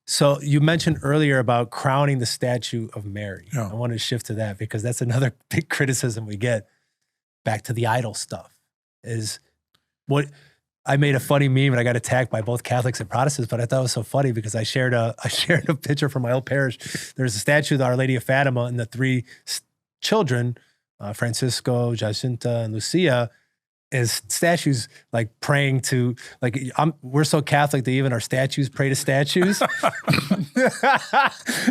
So you mentioned earlier about crowning the statue of Mary. Yeah. I want to shift to that because that's another big criticism we get. Back to the idol stuff is what I made a funny meme and I got attacked by both Catholics and Protestants, but I thought it was so funny because I shared a picture from my old parish. There's a statue of Our Lady of Fatima and the three children, Francisco, Jacinta, and Lucia, is statues like praying to, like, we're so Catholic that even our statues pray to statues.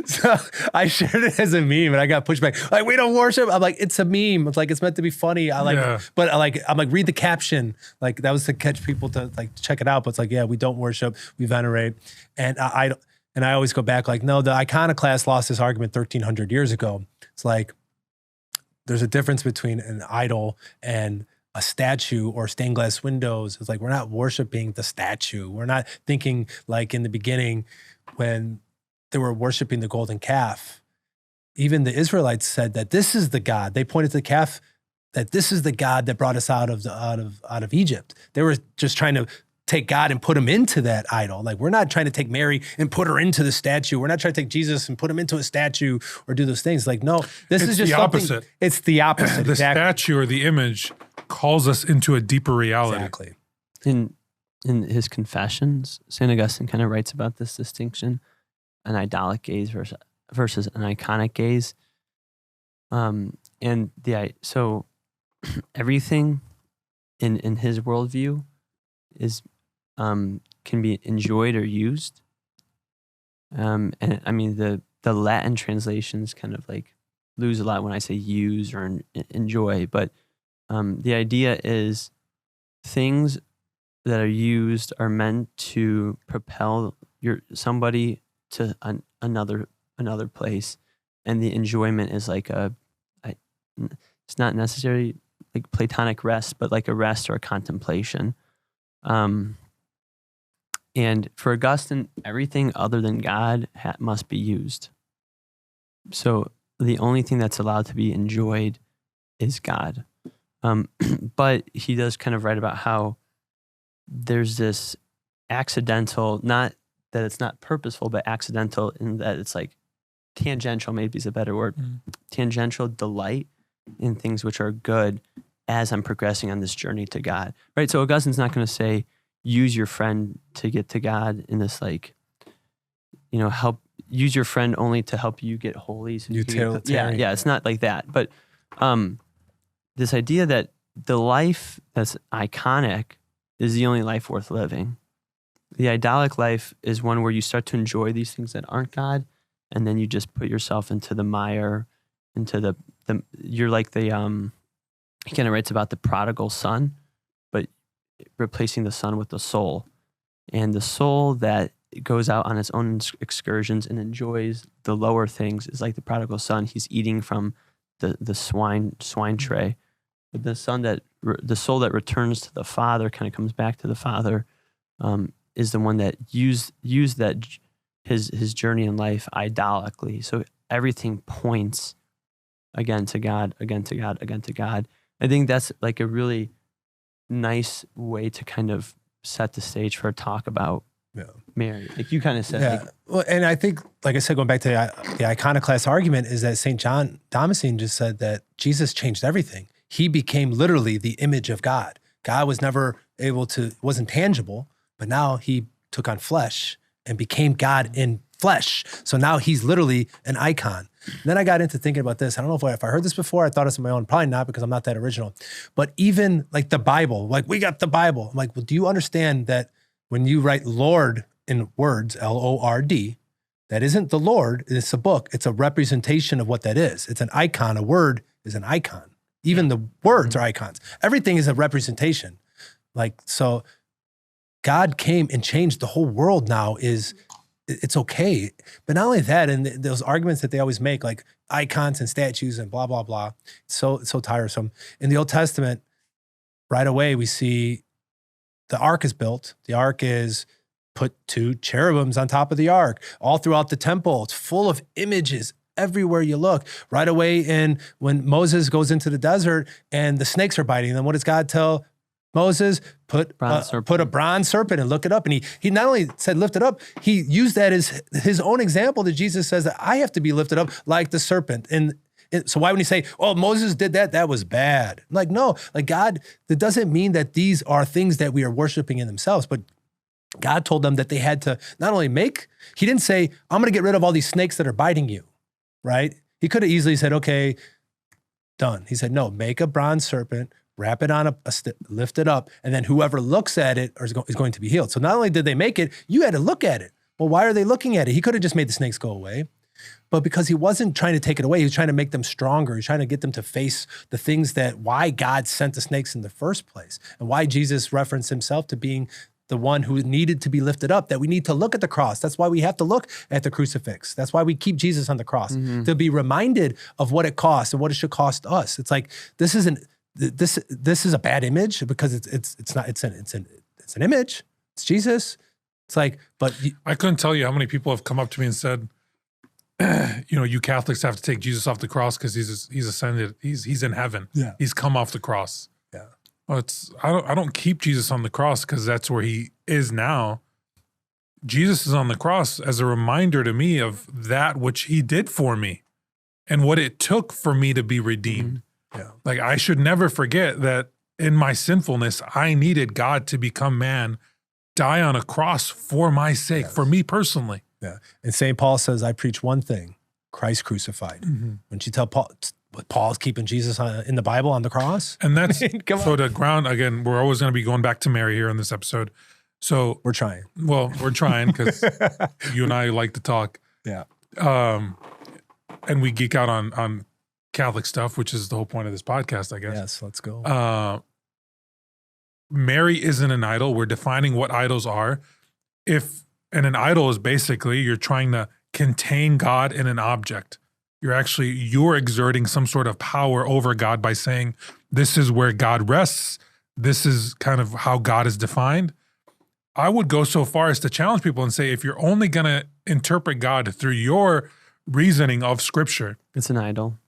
So I shared it as a meme and I got pushed back. Like, we don't worship. I'm like, it's a meme. It's like, it's meant to be funny. I'm like, read the caption. Like, that was to catch people to like check it out. But it's like, yeah, we don't worship, we venerate. And I always go back like, no, the iconoclast lost this argument 1,300 years ago. It's like, there's a difference between an idol and a statue or stained glass windows. It's like, we're not worshiping the statue. We're not thinking like in the beginning when they were worshiping the golden calf. Even the Israelites said that this is the God. They pointed to the calf, that this is the God that brought us out of Egypt. They were just trying to take God and put him into that idol. Like, we're not trying to take Mary and put her into the statue. We're not trying to take Jesus and put him into a statue or do those things. Like, no, this is just the opposite. It's the opposite. The statue or the image calls us into a deeper reality. Exactly. In his Confessions, St. Augustine kind of writes about this distinction, an idolic gaze versus an iconic gaze. So everything in his worldview is can be enjoyed or used. And I mean, the Latin translations kind of like lose a lot when I say use or enjoy, but the idea is things that are used are meant to propel somebody to another place, and the enjoyment is like it's not necessarily like Platonic rest, but like a rest or a contemplation. And for Augustine, everything other than God must be used. So the only thing that's allowed to be enjoyed is God. But he does kind of write about how there's this accidental, not that it's not purposeful, but accidental in that it's like tangential, maybe is a better word, tangential delight in things which are good as I'm progressing on this journey to God, right? So Augustine's not going to say, use your friend to get to God in this like, use your friend only to help you get holy. So yeah, it's not like that. But this idea that the life that's iconic is the only life worth living. The idolic life is one where you start to enjoy these things that aren't God, and then you just put yourself into the mire, into you're like the, he kind of writes about the prodigal son, but replacing the son with the soul. And the soul that goes out on its own excursions and enjoys the lower things is like the prodigal son. He's eating from the swine tray. But the soul that returns to the Father, kind of comes back to the Father, is the one that used that his journey in life idolically. So everything points again to God, again to God, again to God. I think that's like a really nice way to kind of set the stage for a talk about Mary. Like you kind of said. Yeah. Well, and I think, like I said, going back to the iconoclast argument, is that St. John Damascene just said that Jesus changed everything. He became literally the image of God. God was never wasn't tangible, but now he took on flesh and became God in flesh. So now he's literally an icon. And then I got into thinking about this. I don't know if I heard this before. I thought it's on my own. Probably not, because I'm not that original. But even like the Bible, like we got the Bible. I'm like, well, do you understand that when you write Lord in words, Lord, that isn't the Lord, it's a book. It's a representation of what that is. It's an icon. A word is an icon. Even the words are icons. Everything is a representation. Like, so God came and changed the whole world. Now it's okay. But not only that, and those arguments that they always make, like icons and statues and blah, blah, blah. It's so tiresome. In the Old Testament, right away, we see the ark is built. The ark is put 2 cherubims on top of the ark. All throughout the temple, it's full of images everywhere you look. Right away, when Moses goes into the desert and the snakes are biting them, what does God tell Moses, put a bronze serpent and look it up. And he not only said lift it up, he used that as his own example that Jesus says that I have to be lifted up like the serpent. And so why would he say, oh, Moses did that? That was bad. Like, no, like God, that doesn't mean that these are things that we are worshiping in themselves, but God told them that they had to not only he didn't say, I'm going to get rid of all these snakes that are biting you, right? He could have easily said, okay, done. He said, no, make a bronze serpent, wrap it on a stick, lift it up, and then whoever looks at it is going to be healed. So not only did they make it, you had to look at it. Well, why are they looking at it? He could have just made the snakes go away. But because he wasn't trying to take it away, he was trying to make them stronger. He was trying to get them to face the things why God sent the snakes in the first place, and why Jesus referenced himself to being the one who needed to be lifted up, that we need to look at the cross. That's why we have to look at the crucifix. That's why we keep Jesus on the cross, to be reminded of what it costs and what it should cost us. It's like, this is a bad image because it's an image. It's Jesus. It's like, but I couldn't tell you how many people have come up to me and said, you Catholics have to take Jesus off the cross because he's ascended. He's in heaven. Yeah. He's come off the cross. Yeah. Well, I don't keep Jesus on the cross because that's where he is now. Jesus is on the cross as a reminder to me of that which he did for me and what it took for me to be redeemed. Yeah. Like, I should never forget that in my sinfulness, I needed God to become man, die on a cross for my sake, for me personally. Yeah. And St. Paul says, I preach one thing, Christ crucified. Wouldn't you tell Paul's keeping Jesus in the Bible on the cross? And that's, so to ground, again, we're always going to be going back to Mary here in this episode. So we're trying. Well, we're trying because you and I like to talk. Yeah. And we geek out on Catholic stuff, which is the whole point of this podcast, I guess. Yes, let's go. Mary isn't an idol. We're defining what idols are. And an idol is basically you're trying to contain God in an object. You're exerting some sort of power over God by saying, this is where God rests. This is kind of how God is defined. I would go so far as to challenge people and say, if you're only going to interpret God through your reasoning of Scripture, it's an idol.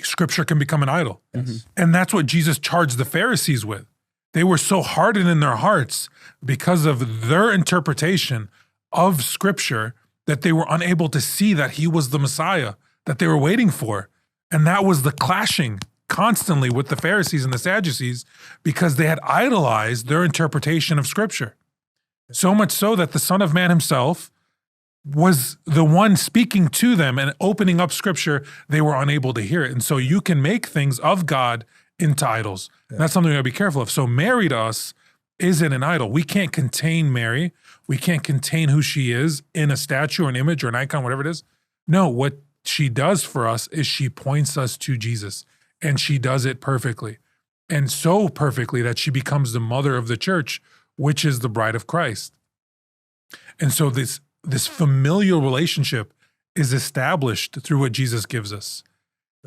Scripture can become an idol. Yes. And that's what Jesus charged the Pharisees with. They were so hardened in their hearts because of their interpretation of Scripture that they were unable to see that he was the Messiah that they were waiting for. And that was the clashing constantly with the Pharisees and the Sadducees because they had idolized their interpretation of Scripture. So much so that the Son of Man himself was the one speaking to them and opening up Scripture. They were unable to hear it. And so you can make things of God into idols. Yeah. That's something we gotta be careful of. So Mary to us isn't an idol. We can't contain Mary. We can't contain who she is in a statue or an image or an icon, whatever it is. No, what she does for us is she points us to Jesus, and she does it perfectly. And so perfectly that she becomes the mother of the church, which is the bride of Christ. And so this familial relationship is established through what Jesus gives us.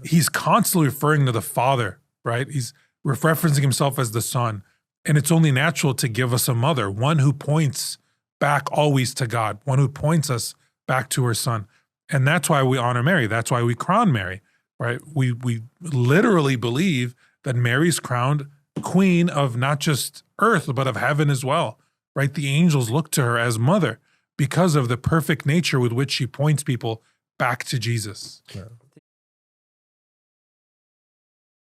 He's constantly referring to the Father, right? He's referencing himself as the Son. And it's only natural to give us a mother, one who points back always to God, one who points us back to her Son. And that's why we honor Mary. That's why we crown Mary, right? We literally believe that Mary's crowned queen of not just earth, but of heaven as well, right? The angels look to her as mother because of the perfect nature with which she points people back to Jesus. Yeah.